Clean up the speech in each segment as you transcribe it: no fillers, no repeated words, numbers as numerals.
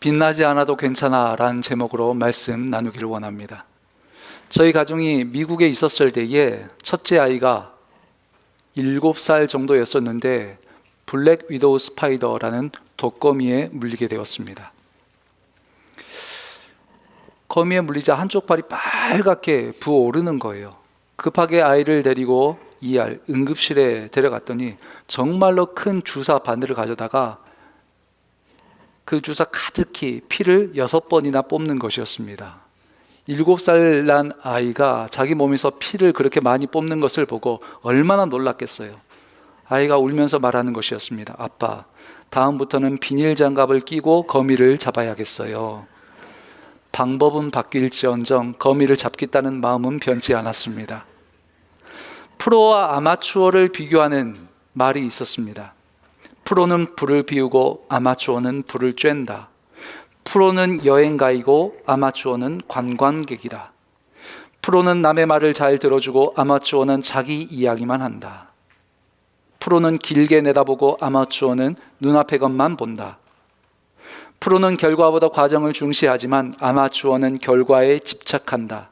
빛나지 않아도 괜찮아 라는 제목으로 말씀 나누기를 원합니다. 저희 가정이 미국에 있었을 때에 첫째 아이가 7살 정도였었는데 블랙 위도우 스파이더라는 독거미에 물리게 되었습니다. 거미에 물리자 한쪽 발이 빨갛게 부어오르는 거예요. 급하게 아이를 데리고 응급실에 데려갔더니 정말로 큰 주사 바늘을 가져다가 그 주사 가득히 피를 6번이나 뽑는 것이었습니다. 7살 난 아이가 자기 몸에서 피를 그렇게 많이 뽑는 것을 보고 얼마나 놀랐겠어요. 아이가 울면서 말하는 것이었습니다. 아빠, 다음부터는 비닐 장갑을 끼고 거미를 잡아야겠어요. 방법은 바뀔지언정 거미를 잡겠다는 마음은 변치 않았습니다. 프로와 아마추어를 비교하는 말이 있었습니다. 프로는 불을 피우고 아마추어는 불을 쬐다. 프로는 여행가이고 아마추어는 관광객이다. 프로는 남의 말을 잘 들어주고 아마추어는 자기 이야기만 한다. 프로는 길게 내다보고 아마추어는 눈앞의 것만 본다. 프로는 결과보다 과정을 중시하지만 아마추어는 결과에 집착한다.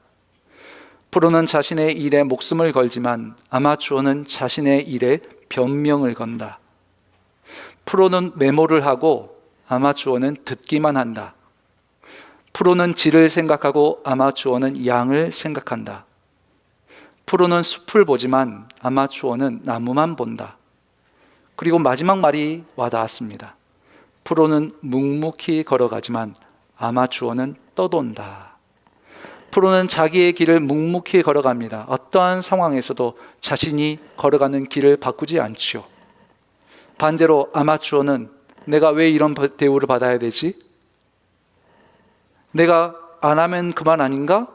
프로는 자신의 일에 목숨을 걸지만 아마추어는 자신의 일에 변명을 건다. 프로는 메모를 하고 아마추어는 듣기만 한다. 프로는 질을 생각하고 아마추어는 양을 생각한다. 프로는 숲을 보지만 아마추어는 나무만 본다. 그리고 마지막 말이 와닿았습니다. 프로는 묵묵히 걸어가지만 아마추어는 떠돈다. 프로는 자기의 길을 묵묵히 걸어갑니다. 어떠한 상황에서도 자신이 걸어가는 길을 바꾸지 않지요. 반대로 아마추어는 내가 왜 이런 대우를 받아야 되지? 내가 안 하면 그만 아닌가?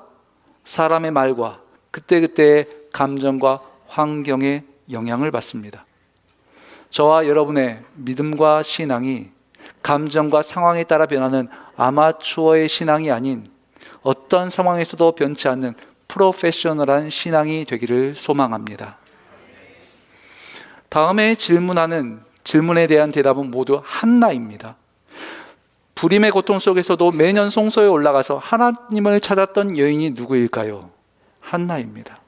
사람의 말과 그때그때의 감정과 환경에 영향을 받습니다. 저와 여러분의 믿음과 신앙이 감정과 상황에 따라 변하는 아마추어의 신앙이 아닌 어떤 상황에서도 변치 않는 프로페셔널한 신앙이 되기를 소망합니다. 다음에 질문에 대한 대답은 모두 한나입니다. 불임의 고통 속에서도 매년 성소에 올라가서 하나님을 찾았던 여인이 누구일까요? 한나입니다.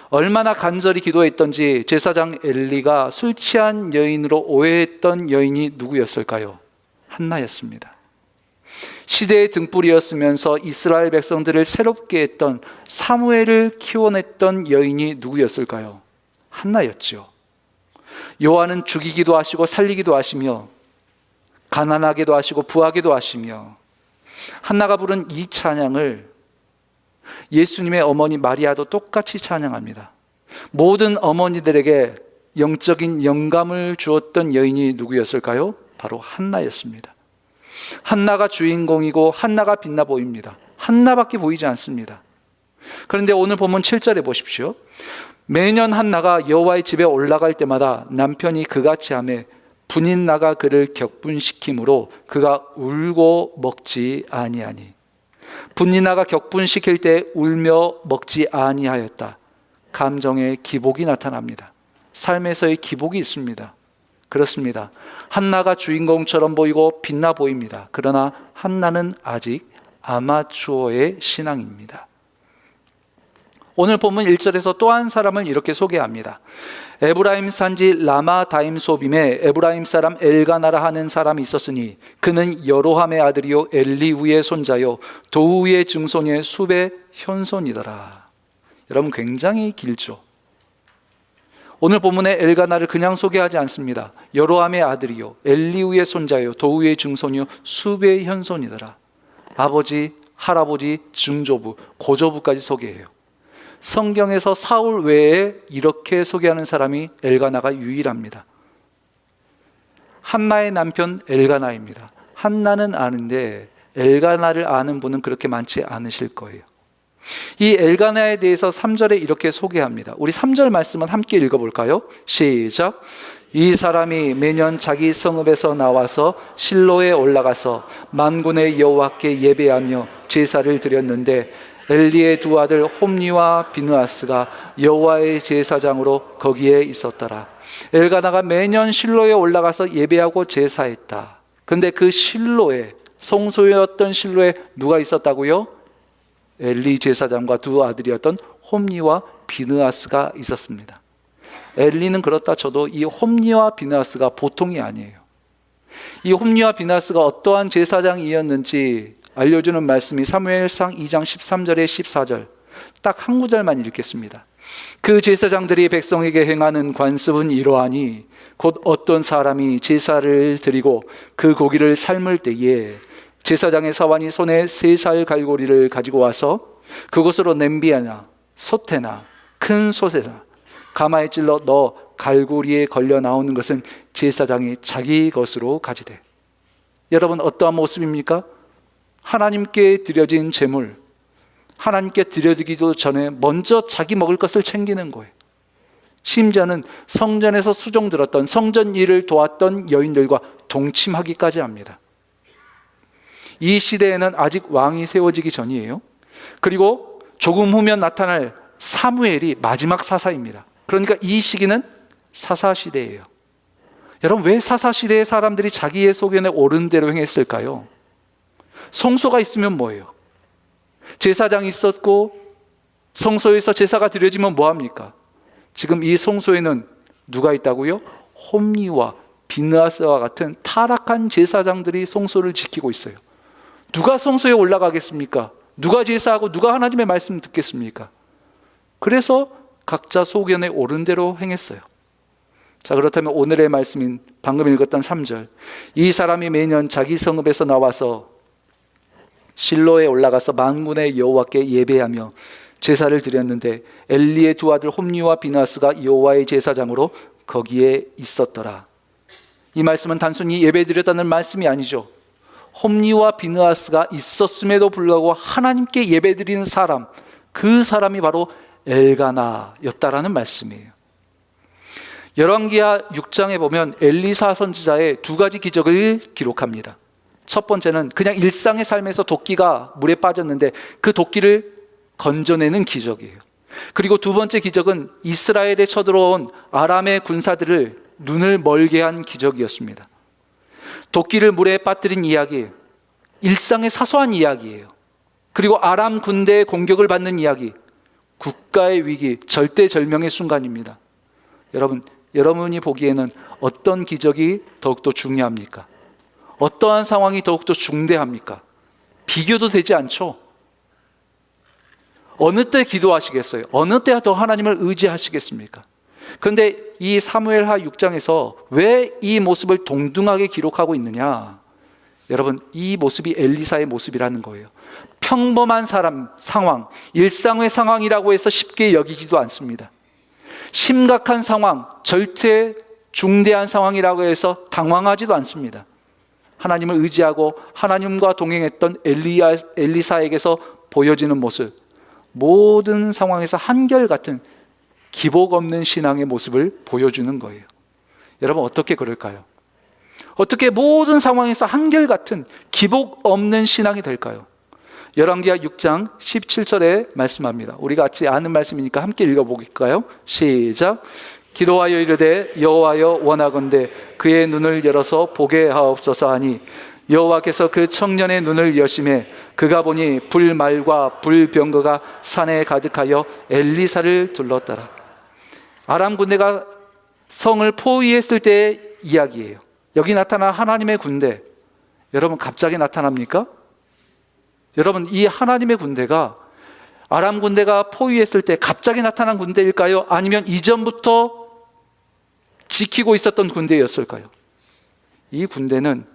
얼마나 간절히 기도했던지 제사장 엘리가 술 취한 여인으로 오해했던 여인이 누구였을까요? 한나였습니다. 시대의 등불이었으면서 이스라엘 백성들을 새롭게 했던 사무엘을 키워냈던 여인이 누구였을까요? 한나였죠. 여호와는 죽이기도 하시고 살리기도 하시며 가난하게도 하시고 부하게도 하시며, 한나가 부른 이 찬양을 예수님의 어머니 마리아도 똑같이 찬양합니다. 모든 어머니들에게 영적인 영감을 주었던 여인이 누구였을까요? 바로 한나였습니다. 한나가 주인공이고 한나가 빛나 보입니다. 한나밖에 보이지 않습니다. 그런데 오늘 본문 7절에 보십시오. 매년 한나가 여호와의 집에 올라갈 때마다 남편이 그같이 하매 분인나가 그를 격분시키므로 그가 울고 먹지 아니하니. 분인나가 격분시킬 때 울며 먹지 아니하였다. 감정의 기복이 나타납니다. 삶에서의 기복이 있습니다. 그렇습니다. 한나가 주인공처럼 보이고 빛나 보입니다. 그러나 한나는 아직 아마추어의 신앙입니다. 오늘 본문 1절에서 또 한 사람을 이렇게 소개합니다. 에브라임 산지 라마다임 소빔에 에브라임 사람 엘가나라 하는 사람이 있었으니 그는 여로함의 아들이요 엘리후의 손자요 도우의 증손의 숲의 현손이더라. 여러분, 굉장히 길죠. 오늘 본문의 엘가나를 그냥 소개하지 않습니다. 여로함의 아들이요 엘리후의 손자요 도우의 증손이요 숲의 현손이더라. 아버지, 할아버지, 증조부, 고조부까지 소개해요. 성경에서 사울 외에 이렇게 소개하는 사람이 엘가나가 유일합니다. 한나의 남편 엘가나입니다. 한나는 아는데 엘가나를 아는 분은 그렇게 많지 않으실 거예요. 이 엘가나에 대해서 3절에 이렇게 소개합니다. 우리 3절 말씀은 함께 읽어볼까요? 시작. 이 사람이 매년 자기 성읍에서 나와서 실로에 올라가서 만군의 여호와께 예배하며 제사를 드렸는데 엘리의 두 아들 홈니와 비느하스가 여호와의 제사장으로 거기에 있었더라. 엘가나가 매년 실로에 올라가서 예배하고 제사했다. 근데 그 실로에 성소였던 실로에 누가 있었다고요? 엘리 제사장과 두 아들이었던 홈리와 비느하스가 있었습니다. 엘리는 그렇다 쳐도 이 홈리와 비느하스가 보통이 아니에요. 이 홈리와 비느하스가 어떠한 제사장이었는지 알려주는 말씀이 사무엘상 2장 13절에 14절, 딱 한 구절만 읽겠습니다. 그 제사장들이 백성에게 행하는 관습은 이러하니 곧 어떤 사람이 제사를 드리고 그 고기를 삶을 때에 제사장의 사환이 손에 3살 갈고리를 가지고 와서 그곳으로 냄비나 솥에나 큰 솥에나 가마에 찔러 넣어 갈고리에 걸려 나오는 것은 제사장이 자기 것으로 가지되. 여러분, 어떠한 모습입니까? 하나님께 드려진 제물, 하나님께 드려지기도 전에 먼저 자기 먹을 것을 챙기는 거예요. 심지어는 성전에서 수종 들었던, 성전 일을 도왔던 여인들과 동침하기까지 합니다. 이 시대에는 아직 왕이 세워지기 전이에요. 그리고 조금 후면 나타날 사무엘이 마지막 사사입니다. 그러니까 이 시기는 사사시대예요. 여러분, 왜 사사시대의 사람들이 자기의 소견에 옳은 대로 행했을까요? 성소가 있으면 뭐예요? 제사장이 있었고 성소에서 제사가 드려지면 뭐합니까? 지금 이 성소에는 누가 있다고요? 홈리와 비느하스와 같은 타락한 제사장들이 성소를 지키고 있어요. 누가 성소에 올라가겠습니까? 누가 제사하고 누가 하나님의 말씀을 듣겠습니까? 그래서 각자 소견에 옳은 대로 행했어요. 자, 그렇다면 오늘의 말씀인 방금 읽었던 3절, 이 사람이 매년 자기 성읍에서 나와서 실로에 올라가서 만군의 여호와께 예배하며 제사를 드렸는데 엘리의 두 아들 홈리와 비느하스가 여호와의 제사장으로 거기에 있었더라. 이 말씀은 단순히 예배 드렸다는 말씀이 아니죠. 홈리와 비느하스가 있었음에도 불구하고 하나님께 예배 드리는 사람, 그 사람이 바로 엘가나였다라는 말씀이에요. 열왕기하 6장에 보면 엘리사 선지자의 두 가지 기적을 기록합니다. 첫 번째는 그냥 일상의 삶에서 도끼가 물에 빠졌는데 그 도끼를 건져내는 기적이에요. 그리고 두 번째 기적은 이스라엘에 쳐들어온 아람의 군사들을 눈을 멀게 한 기적이었습니다. 도끼를 물에 빠뜨린 이야기, 일상의 사소한 이야기예요. 그리고 아람 군대의 공격을 받는 이야기, 국가의 위기, 절대절명의 순간입니다. 여러분이 보기에는 어떤 기적이 더욱더 중요합니까? 어떠한 상황이 더욱더 중대합니까? 비교도 되지 않죠. 어느 때 기도하시겠어요? 어느 때 더 하나님을 의지하시겠습니까? 그런데 이 사무엘하 6장에서 왜 이 모습을 동등하게 기록하고 있느냐? 여러분, 이 모습이 엘리사의 모습이라는 거예요. 평범한 상황, 일상의 상황이라고 해서 쉽게 여기지도 않습니다. 심각한 상황, 절대 중대한 상황이라고 해서 당황하지도 않습니다. 하나님을 의지하고 하나님과 동행했던 엘리사에게서 보여지는 모습, 모든 상황에서 한결같은 기복 없는 신앙의 모습을 보여주는 거예요. 여러분, 어떻게 그럴까요? 어떻게 모든 상황에서 한결같은 기복 없는 신앙이 될까요? 열왕기하 6장 17절에 말씀합니다. 우리가 같이 아는 말씀이니까 함께 읽어볼까요? 시작. 기도하여 이르되 여호와여 원하건대 그의 눈을 열어서 보게 하옵소서 하니 여호와께서 그 청년의 눈을 여심해 그가 보니 불말과 불병거가 산에 가득하여 엘리사를 둘렀더라. 아람 군대가 성을 포위했을 때의 이야기예요. 여기 나타난 하나님의 군대, 여러분 갑자기 나타납니까? 여러분, 이 하나님의 군대가 아람 군대가 포위했을 때 갑자기 나타난 군대일까요? 아니면 이전부터 지키고 있었던 군대였을까요? 이 군대는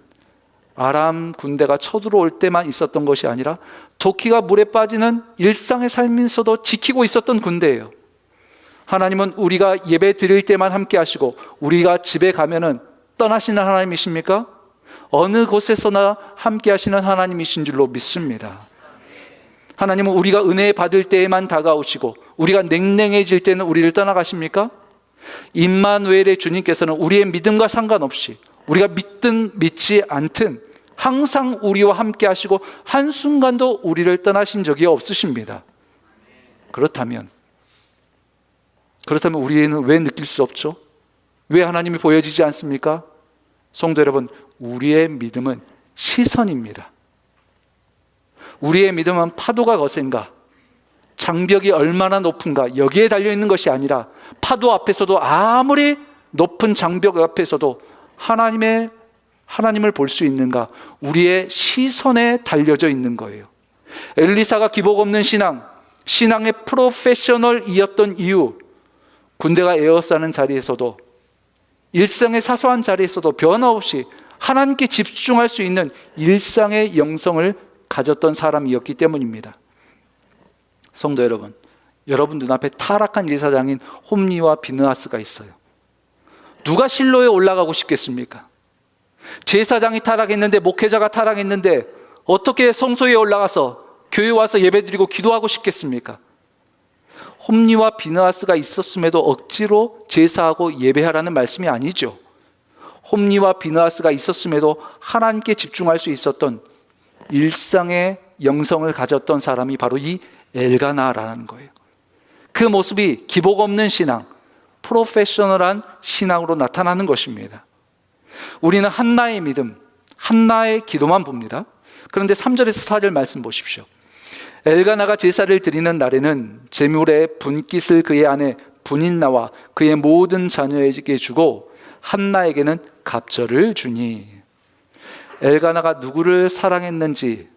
아람 군대가 쳐들어올 때만 있었던 것이 아니라 도끼가 물에 빠지는 일상의 삶에서도 지키고 있었던 군대예요. 하나님은 우리가 예배 드릴 때만 함께 하시고 우리가 집에 가면은 떠나시는 하나님이십니까? 어느 곳에서나 함께 하시는 하나님이신 줄로 믿습니다. 하나님은 우리가 은혜 받을 때에만 다가오시고 우리가 냉랭해질 때는 우리를 떠나가십니까? 임마누엘의 주님께서는 우리의 믿음과 상관없이 우리가 믿든 믿지 않든 항상 우리와 함께 하시고 한순간도 우리를 떠나신 적이 없으십니다. 그렇다면 우리는 왜 느낄 수 없죠? 왜 하나님이 보여지지 않습니까? 성도 여러분, 우리의 믿음은 시선입니다. 우리의 믿음은 파도가 거센가, 장벽이 얼마나 높은가, 여기에 달려있는 것이 아니라 파도 앞에서도, 아무리 높은 장벽 앞에서도 하나님을 볼 수 있는가, 우리의 시선에 달려져 있는 거예요. 엘리사가 기복 없는 신앙의 프로페셔널이었던 이유, 군대가 에워싸는 자리에서도, 일상의 사소한 자리에서도 변함없이 하나님께 집중할 수 있는 일상의 영성을 가졌던 사람이었기 때문입니다. 성도 여러분, 여러분 눈앞에 타락한 제사장인 홈리와 비느하스가 있어요. 누가 실로에 올라가고 싶겠습니까? 제사장이 타락했는데, 목회자가 타락했는데 어떻게 성소에 올라가서 교회 와서 예배드리고 기도하고 싶겠습니까? 홈리와 비느하스가 있었음에도 억지로 제사하고 예배하라는 말씀이 아니죠. 홈리와 비느하스가 있었음에도 하나님께 집중할 수 있었던 일상의 영성을 가졌던 사람이 바로 이 엘가나라는 거예요. 그 모습이 기복 없는 신앙, 프로페셔널한 신앙으로 나타나는 것입니다. 우리는 한나의 믿음, 한나의 기도만 봅니다. 그런데 3절에서 4절 말씀 보십시오. 엘가나가 제사를 드리는 날에는 제물의 분깃을 그의 아내 분인나와 그의 모든 자녀에게 주고 한나에게는 갑절을 주니. 엘가나가 누구를 사랑했는지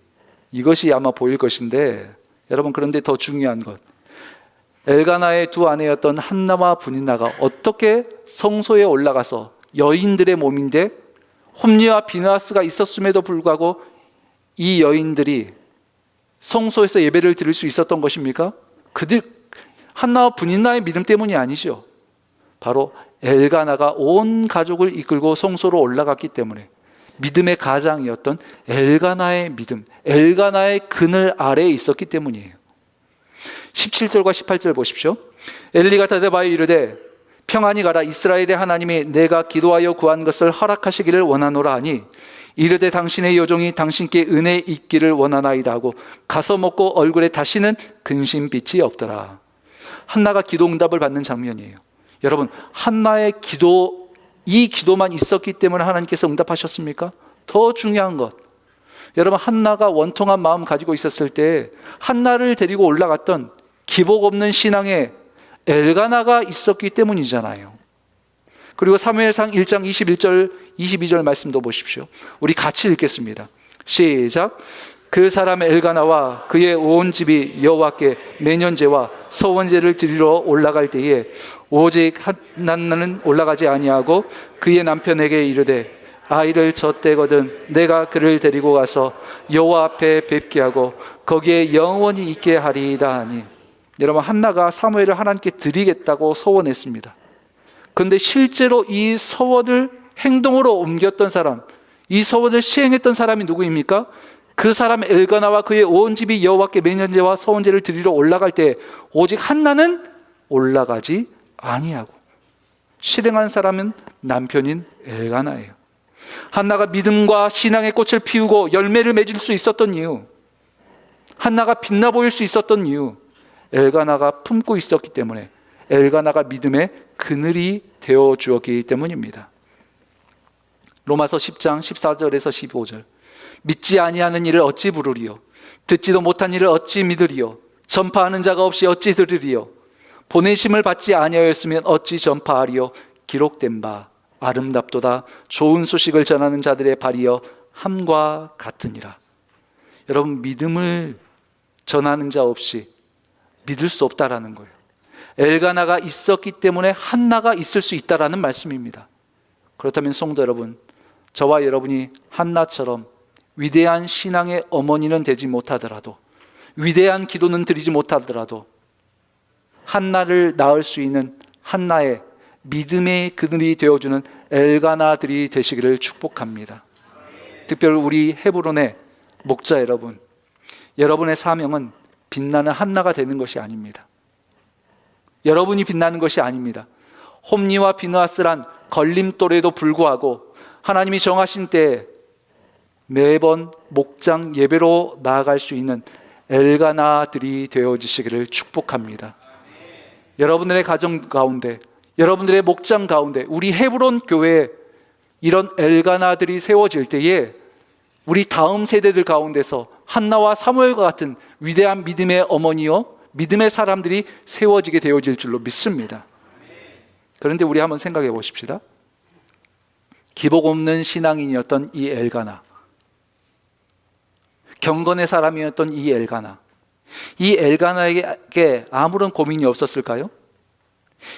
이것이 아마 보일 것인데, 여러분, 그런데 더 중요한 것, 엘가나의 두 아내였던 한나와 분인나가 어떻게 성소에 올라가서, 여인들의 몸인데 홈리와 비느하스가 있었음에도 불구하고 이 여인들이 성소에서 예배를 드릴 수 있었던 것입니까? 한나와 분인나의 믿음 때문이 아니죠. 바로 엘가나가 온 가족을 이끌고 성소로 올라갔기 때문에, 믿음의 가장이었던 엘가나의 믿음, 엘가나의 그늘 아래에 있었기 때문이에요. 17절과 18절 보십시오. 엘리가 대답하여 이르되 평안히 가라. 이스라엘의 하나님이 내가 기도하여 구한 것을 허락하시기를 원하노라 하니 이르되 당신의 여종이 당신께 은혜 있기를 원하나이다 하고 가서 먹고 얼굴에 다시는 근심빛이 없더라. 한나가 기도 응답을 받는 장면이에요. 여러분, 한나의 기도, 이 기도만 있었기 때문에 하나님께서 응답하셨습니까? 더 중요한 것, 여러분, 한나가 원통한 마음 가지고 있었을 때 한나를 데리고 올라갔던 기복 없는 신앙의 엘가나가 있었기 때문이잖아요. 그리고 사무엘상 1장 21절 22절 말씀도 보십시오. 우리 같이 읽겠습니다. 시작. 그 사람 엘가나와 그의 온 집이 여호와께 매년제와 서원제를 드리러 올라갈 때에 오직 한나는 올라가지 아니하고 그의 남편에게 이르되 아이를 젖대거든 내가 그를 데리고 가서 여호와 앞에 뵙게 하고 거기에 영원히 있게 하리이다 하니. 여러분, 한나가 사무엘을 하나님께 드리겠다고 서원했습니다. 그런데 실제로 이 서원을 행동으로 옮겼던 사람, 이 서원을 시행했던 사람이 누구입니까? 그 사람 엘가나와 그의 온 집이 여호와께 매년제와 서원제를 드리러 올라갈 때 오직 한나는 올라가지 아니하고, 실행한 사람은 남편인 엘가나예요. 한나가 믿음과 신앙의 꽃을 피우고 열매를 맺을 수 있었던 이유, 한나가 빛나 보일 수 있었던 이유, 엘가나가 품고 있었기 때문에, 엘가나가 믿음의 그늘이 되어 주었기 때문입니다. 로마서 10장 14절에서 15절. 믿지 아니하는 일을 어찌 부르리요? 듣지도 못한 일을 어찌 믿으리요? 전파하는 자가 없이 어찌 들으리요? 보내심을 받지 아니하였으면 어찌 전파하리요? 기록된 바 아름답도다 좋은 소식을 전하는 자들의 발이여 함과 같으니라. 여러분, 믿음을 전하는 자 없이 믿을 수 없다라는 거예요. 엘가나가 있었기 때문에 한나가 있을 수 있다라는 말씀입니다. 그렇다면 성도 여러분, 저와 여러분이 한나처럼 위대한 신앙의 어머니는 되지 못하더라도, 위대한 기도는 드리지 못하더라도 한나를 낳을 수 있는 한나의 믿음의 그늘이 되어주는 엘가나들이 되시기를 축복합니다. 특별히 우리 헤브론의 목자 여러분, 여러분의 사명은 빛나는 한나가 되는 것이 아닙니다. 여러분이 빛나는 것이 아닙니다. 홈리와 비느하스란 걸림돌에도 불구하고 하나님이 정하신 때에 매번 목장 예배로 나아갈 수 있는 엘가나들이 되어지시기를 축복합니다. 여러분들의 가정 가운데, 여러분들의 목장 가운데, 우리 헤브론 교회에 이런 엘가나들이 세워질 때에 우리 다음 세대들 가운데서 한나와 사무엘과 같은 위대한 믿음의 어머니요, 믿음의 사람들이 세워지게 되어질 줄로 믿습니다. 그런데 우리 한번 생각해 보십시다. 기복 없는 신앙인이었던 이 엘가나, 경건의 사람이었던 이 엘가나, 이 엘가나에게 아무런 고민이 없었을까요?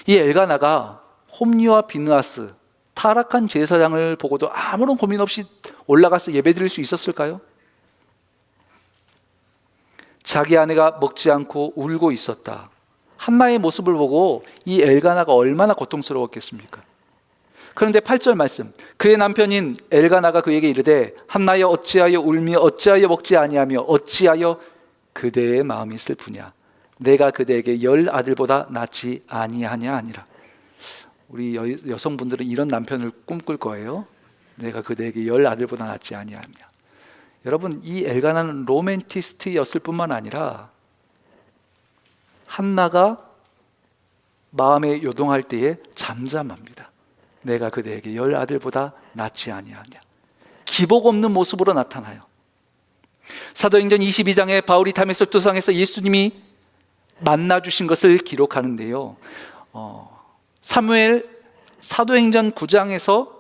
이 엘가나가 홈리와 비느하스, 타락한 제사장을 보고도 아무런 고민 없이 올라가서 예배드릴 수 있었을까요? 자기 아내가 먹지 않고 울고 있었다. 한나의 모습을 보고 이 엘가나가 얼마나 고통스러웠겠습니까? 그런데 8절 말씀, 그의 남편인 엘가나가 그에게 이르되 한나여 어찌하여 울며 어찌하여 먹지 아니하며 어찌하여 그대의 마음이 슬프냐, 내가 그대에게 10 아들보다 낫지 아니하냐 아니라. 우리 여성분들은 이런 남편을 꿈꿀 거예요. 내가 그대에게 10 아들보다 낫지 아니하냐. 여러분, 이 엘가나는 로맨티스트였을 뿐만 아니라 한나가 마음에 요동할 때에 잠잠합니다. 내가 그대에게 10 아들보다 낫지 아니하냐. 기복 없는 모습으로 나타나요. 사도행전 22장에 바울이 다메섹 도상에서 예수님이 만나 주신 것을 기록하는데요, 사무엘 사도행전 9장에서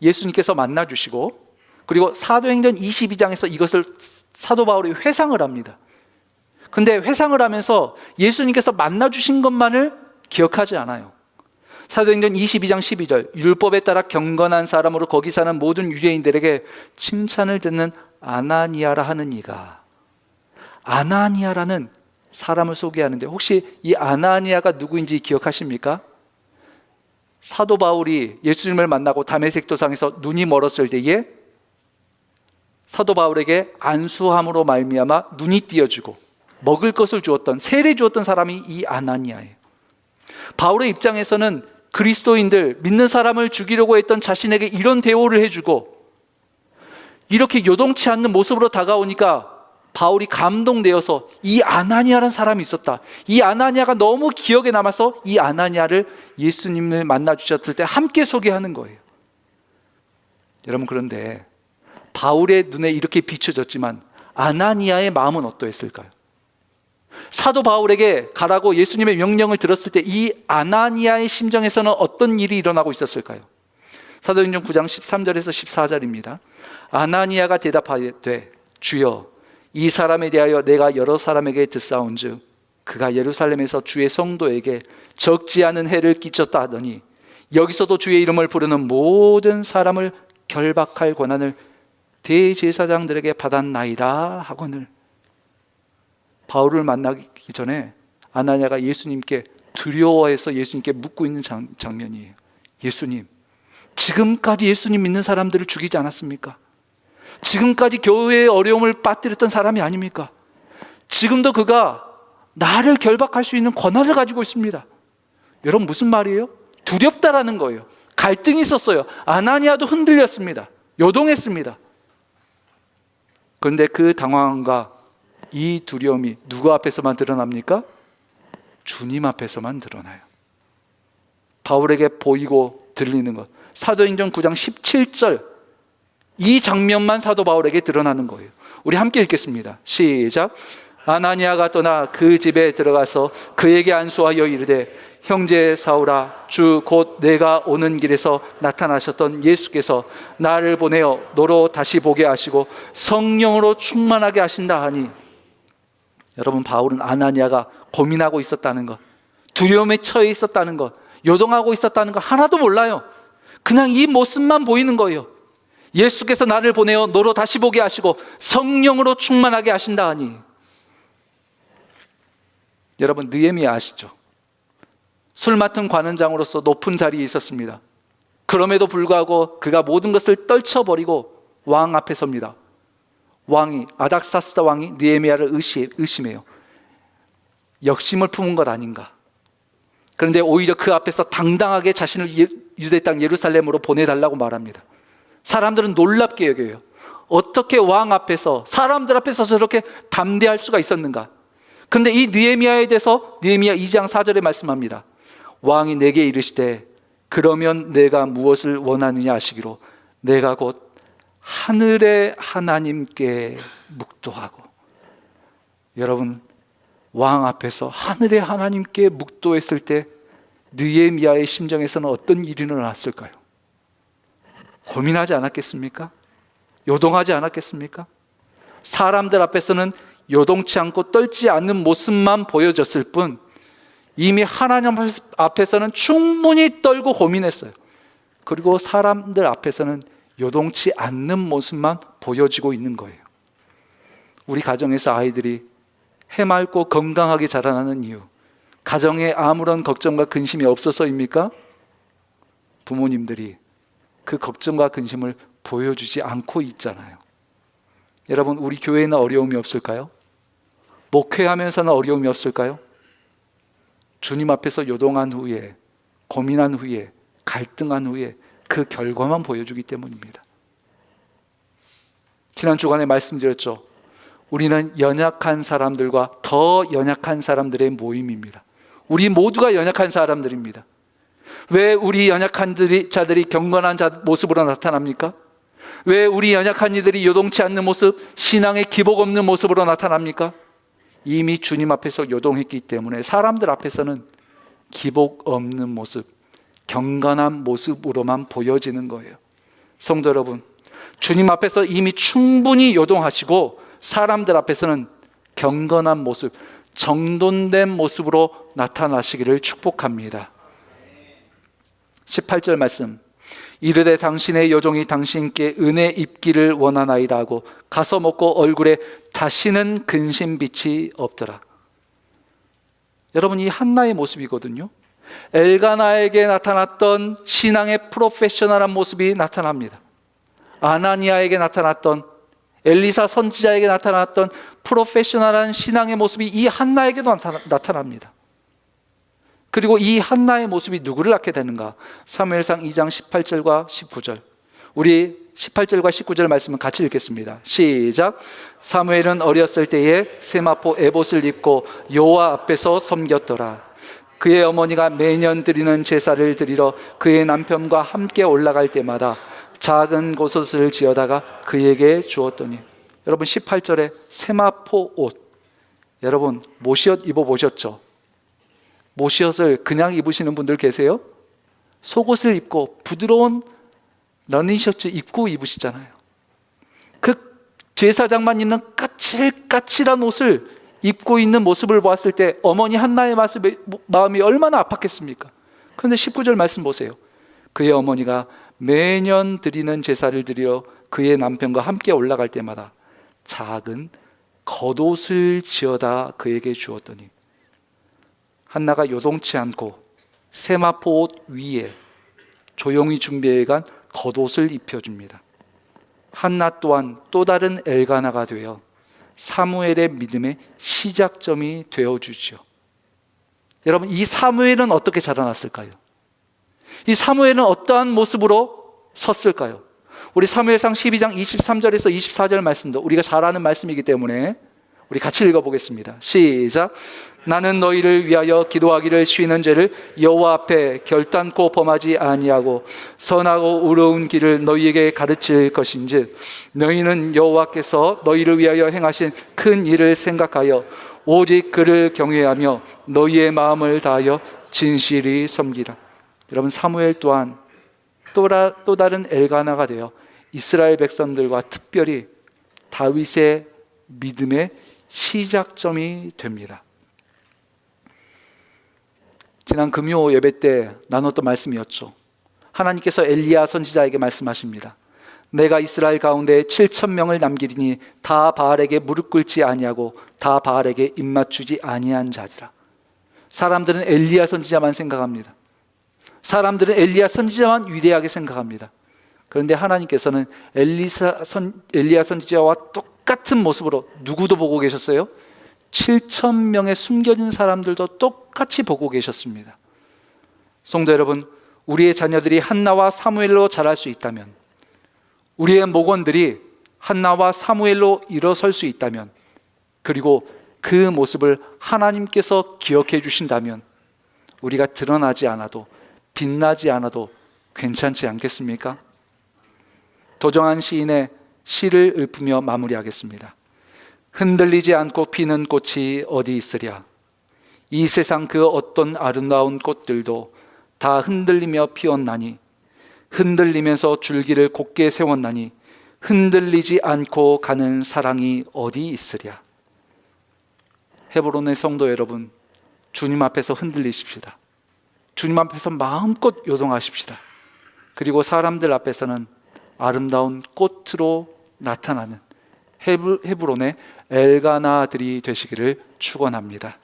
예수님께서 만나 주시고, 그리고 사도행전 22장에서 이것을 사도 바울이 회상을 합니다. 근데 회상을 하면서 예수님께서 만나 주신 것만을 기억하지 않아요. 사도행전 22장 12절, 율법에 따라 경건한 사람으로 거기 사는 모든 유대인들에게 칭찬을 듣는 아나니아라 하는 이가, 아나니아라는 사람을 소개하는데, 혹시 이 아나니아가 누구인지 기억하십니까? 사도 바울이 예수님을 만나고 다메섹 도상에서 눈이 멀었을 때에 사도 바울에게 안수함으로 말미암아 눈이 띄어지고 먹을 것을 주었던, 세례 주었던 사람이 이 아나니아예요. 바울의 입장에서는 그리스도인들, 믿는 사람을 죽이려고 했던 자신에게 이런 대우를 해주고 이렇게 요동치 않는 모습으로 다가오니까 바울이 감동되어서 이 아나니아라는 사람이 있었다, 이 아나니아가 너무 기억에 남아서 이 아나니아를 예수님을 만나 주셨을 때 함께 소개하는 거예요. 여러분, 그런데 바울의 눈에 이렇게 비춰졌지만 아나니아의 마음은 어떠했을까요? 사도 바울에게 가라고 예수님의 명령을 들었을 때 이 아나니아의 심정에서는 어떤 일이 일어나고 있었을까요? 사도행전 9장 13절에서 14절입니다. 아나니아가 대답하되 주여, 이 사람에 대하여 내가 여러 사람에게 듣사온즉 그가 예루살렘에서 주의 성도에게 적지 않은 해를 끼쳤다 하더니 여기서도 주의 이름을 부르는 모든 사람을 결박할 권한을 대제사장들에게 받았나이다 하거늘. 바울을 만나기 전에 아나니아가 예수님께 두려워해서 예수님께 묻고 있는 장면이에요. 예수님, 지금까지 예수님 믿는 사람들을 죽이지 않았습니까? 지금까지 교회의 어려움을 빠뜨렸던 사람이 아닙니까? 지금도 그가 나를 결박할 수 있는 권한을 가지고 있습니다. 여러분, 무슨 말이에요? 두렵다라는 거예요. 갈등이 있었어요. 아나니아도 흔들렸습니다. 요동했습니다. 그런데 그 당황함과 이 두려움이 누구 앞에서만 드러납니까? 주님 앞에서만 드러나요. 바울에게 보이고 들리는 것, 사도행전 9장 17절, 이 장면만 사도 바울에게 드러나는 거예요. 우리 함께 읽겠습니다. 시작. 아나니아가 떠나 그 집에 들어가서 그에게 안수하여 이르되 형제 사울아, 주 곧 내가 오는 길에서 나타나셨던 예수께서 나를 보내어 너로 다시 보게 하시고 성령으로 충만하게 하신다 하니. 여러분, 바울은 아나니아가 고민하고 있었다는 것, 두려움에 처해 있었다는 것, 요동하고 있었다는 것 하나도 몰라요. 그냥 이 모습만 보이는 거예요. 예수께서 나를 보내어 너로 다시 보게 하시고 성령으로 충만하게 하신다 하니. 여러분, 느헤미야 아시죠? 술 맡은 관원장으로서 높은 자리에 있었습니다. 그럼에도 불구하고 그가 모든 것을 떨쳐버리고 왕 앞에 섭니다. 왕이, 아닥사스다 왕이 느헤미야를 의심해요. 역심을 품은 것 아닌가. 그런데 오히려 그 앞에서 당당하게 자신을 유대 땅 예루살렘으로 보내달라고 말합니다. 사람들은 놀랍게 여겨요. 어떻게 왕 앞에서, 사람들 앞에서 저렇게 담대할 수가 있었는가. 그런데 이 느헤미야에 대해서 느헤미야 2장 4절에 말씀합니다. 왕이 내게 이르시되 그러면 내가 무엇을 원하느냐 하시기로 내가 곧 하늘의 하나님께 묵도하고. 여러분, 왕 앞에서 하늘의 하나님께 묵도했을 때 느헤미야의 심정에서는 어떤 일이 일어났을까요? 고민하지 않았겠습니까? 요동하지 않았겠습니까? 사람들 앞에서는 요동치 않고 떨지 않는 모습만 보여졌을 뿐 이미 하나님 앞에서는 충분히 떨고 고민했어요. 그리고 사람들 앞에서는 요동치 않는 모습만 보여지고 있는 거예요. 우리 가정에서 아이들이 해맑고 건강하게 자라나는 이유, 가정에 아무런 걱정과 근심이 없어서입니까? 부모님들이 그 걱정과 근심을 보여주지 않고 있잖아요. 여러분, 우리 교회에는 어려움이 없을까요? 목회하면서는 어려움이 없을까요? 주님 앞에서 요동한 후에, 고민한 후에, 갈등한 후에 그 결과만 보여주기 때문입니다. 지난 주간에 말씀드렸죠. 우리는 연약한 사람들과 더 연약한 사람들의 모임입니다. 우리 모두가 연약한 사람들입니다. 왜 우리 연약한 자들이 경건한 모습으로 나타납니까? 왜 우리 연약한 이들이 요동치 않는 모습, 신앙의 기복 없는 모습으로 나타납니까? 이미 주님 앞에서 요동했기 때문에 사람들 앞에서는 기복 없는 모습, 경건한 모습으로만 보여지는 거예요. 성도 여러분, 주님 앞에서 이미 충분히 요동하시고 사람들 앞에서는 경건한 모습, 정돈된 모습으로 나타나시기를 축복합니다. 18절 말씀, 이르되 당신의 여종이 당신께 은혜 입기를 원하나이다 하고 가서 먹고 얼굴에 다시는 근심빛이 없더라. 여러분, 이 한나의 모습이거든요. 엘가나에게 나타났던 신앙의 프로페셔널한 모습이 나타납니다. 아나니아에게 나타났던, 엘리사 선지자에게 나타났던 프로페셔널한 신앙의 모습이 이 한나에게도 나타납니다. 그리고 이 한나의 모습이 누구를 낳게 되는가? 사무엘상 2장 18절과 19절, 우리 18절과 19절 말씀은 같이 읽겠습니다. 시작. 사무엘은 어렸을 때에 세마포 에봇을 입고 여호와 앞에서 섬겼더라. 그의 어머니가 매년 드리는 제사를 드리러 그의 남편과 함께 올라갈 때마다 작은 곳옷을 지어다가 그에게 주었더니. 여러분, 18절에 세마포 옷, 여러분 모시옷 입어보셨죠? 모시옷을 그냥 입으시는 분들 계세요? 속옷을 입고 부드러운 러닝셔츠 입고 입으시잖아요. 그 제사장만 입는 까칠까칠한 옷을 입고 있는 모습을 보았을 때 어머니 한나의 마음이 얼마나 아팠겠습니까? 그런데 19절 말씀 보세요. 그의 어머니가 매년 드리는 제사를 드리러 그의 남편과 함께 올라갈 때마다 작은 겉옷을 지어다 그에게 주었더니. 한나가 요동치 않고 세마포 옷 위에 조용히 준비해간 겉옷을 입혀줍니다. 한나 또한 또 다른 엘가나가 되어 사무엘의 믿음의 시작점이 되어주죠. 여러분, 이 사무엘은 어떻게 자라났을까요? 이 사무엘은 어떠한 모습으로 섰을까요? 우리 사무엘상 12장 23절에서 24절 말씀도 우리가 잘 아는 말씀이기 때문에 우리 같이 읽어보겠습니다. 시작. 나는 너희를 위하여 기도하기를 쉬는 죄를 여호와 앞에 결단코 범하지 아니하고 선하고 의로운 길을 너희에게 가르칠 것인즉 너희는 여호와께서 너희를 위하여 행하신 큰 일을 생각하여 오직 그를 경외하며 너희의 마음을 다하여 진실히 섬기라. 여러분, 사무엘 또한 또 다른 엘가나가 되어 이스라엘 백성들과 특별히 다윗의 믿음의 시작점이 됩니다. 지난 금요 예배 때 나눴던 말씀이었죠. 하나님께서 엘리야 선지자에게 말씀하십니다. 내가 이스라엘 가운데 7,000명을 남기리니 다 바알에게 무릎 꿇지 아니하고 다 바알에게 입맞추지 아니한 자리라. 사람들은 엘리야 선지자만 생각합니다. 사람들은 엘리야 선지자만 위대하게 생각합니다. 그런데 하나님께서는 엘리야 선지자와 똑같은 모습으로 누구도 보고 계셨어요? 7,000명의 숨겨진 사람들도 똑같이 보고 계셨습니다. 성도 여러분, 우리의 자녀들이 한나와 사무엘로 자랄 수 있다면, 우리의 목원들이 한나와 사무엘로 일어설 수 있다면, 그리고 그 모습을 하나님께서 기억해 주신다면 우리가 드러나지 않아도, 빛나지 않아도 괜찮지 않겠습니까? 도정한 시인의 시를 읊으며 마무리하겠습니다. 흔들리지 않고 피는 꽃이 어디 있으랴. 이 세상 그 어떤 아름다운 꽃들도 다 흔들리며 피었나니, 흔들리면서 줄기를 곧게 세웠나니 흔들리지 않고 가는 사랑이 어디 있으랴. 헤브론의 성도 여러분, 주님 앞에서 흔들리십시다. 주님 앞에서 마음껏 요동하십시다. 그리고 사람들 앞에서는 아름다운 꽃으로 나타나는 헤브론의 엘가나들이 되시기를 축원합니다.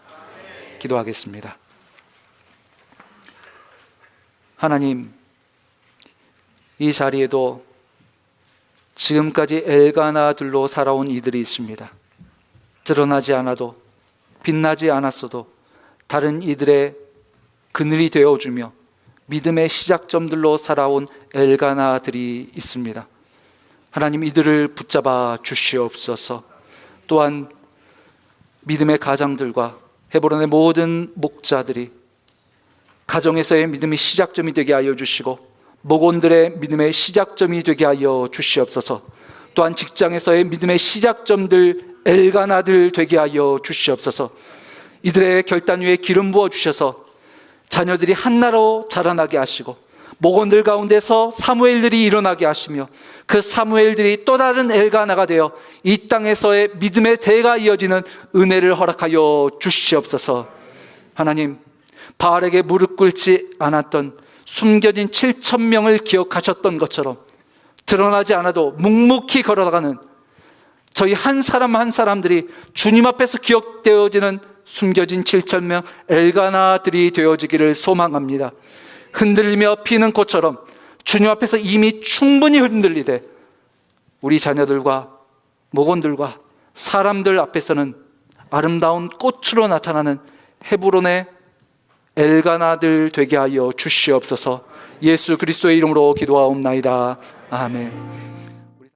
기도하겠습니다. 하나님, 이 자리에도 지금까지 엘가나들로 살아온 이들이 있습니다. 드러나지 않아도, 빛나지 않았어도 다른 이들의 그늘이 되어주며 믿음의 시작점들로 살아온 엘가나들이 있습니다. 하나님, 이들을 붙잡아 주시옵소서. 또한 믿음의 가장들과 헤브론의 모든 목자들이 가정에서의 믿음의 시작점이 되게 하여 주시고, 목원들의 믿음의 시작점이 되게 하여 주시옵소서. 또한 직장에서의 믿음의 시작점들, 엘가나들 되게 하여 주시옵소서. 이들의 결단 위에 기름 부어 주셔서 자녀들이 한나로 자라나게 하시고, 목원들 가운데서 사무엘들이 일어나게 하시며, 그 사무엘들이 또 다른 엘가나가 되어 이 땅에서의 믿음의 대가 이어지는 은혜를 허락하여 주시옵소서. 하나님, 바알에게 무릎 꿇지 않았던 숨겨진 7,000명을 기억하셨던 것처럼 드러나지 않아도 묵묵히 걸어가는 저희 한 사람 한 사람들이 주님 앞에서 기억되어지는 숨겨진 7,000명 엘가나들이 되어지기를 소망합니다. 흔들리며 피는 꽃처럼 주님 앞에서 이미 충분히 흔들리되 우리 자녀들과 목원들과 사람들 앞에서는 아름다운 꽃으로 나타나는 헤브론의 엘가나들 되게 하여 주시옵소서. 예수 그리스도의 이름으로 기도하옵나이다. 아멘.